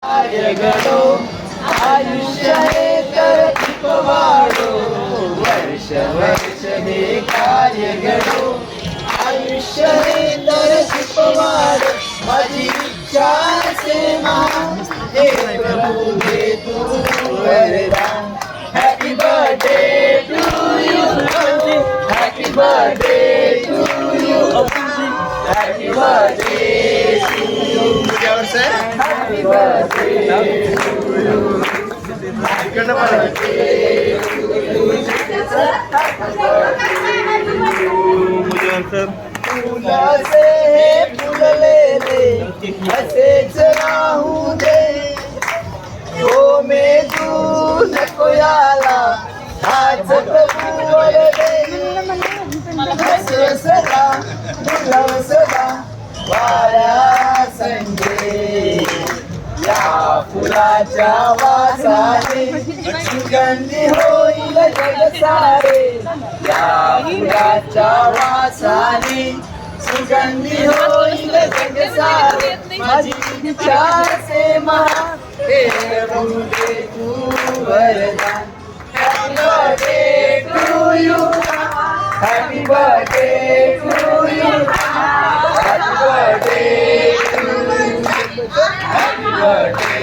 कार्य घडो आयुष्य हे तर वाढो वर्ष वर्ष हे कार्य घडो आयुष्य हे तर वाढो माझी इच्छा से महान हे प्रभु दे तू वरदान happy birthday to you happy birthday to you happy birthday to you happy birthday to you फुलाचे हे फुललेले असेच राहू दे हो मे तू नको याला हाच प्रभूवर दे हस सदा फुलव सदा वाऱ्या संगे या फुलाच्या वासाने सुगंधी होईल जग सारे या फुलाच्या वासाने सुगंधी होईल जग सारे माझी इच्छा से महान हे प्रभु दे तू वरदान happy birthday to you happy birthday to you happy birthday to you happy birthday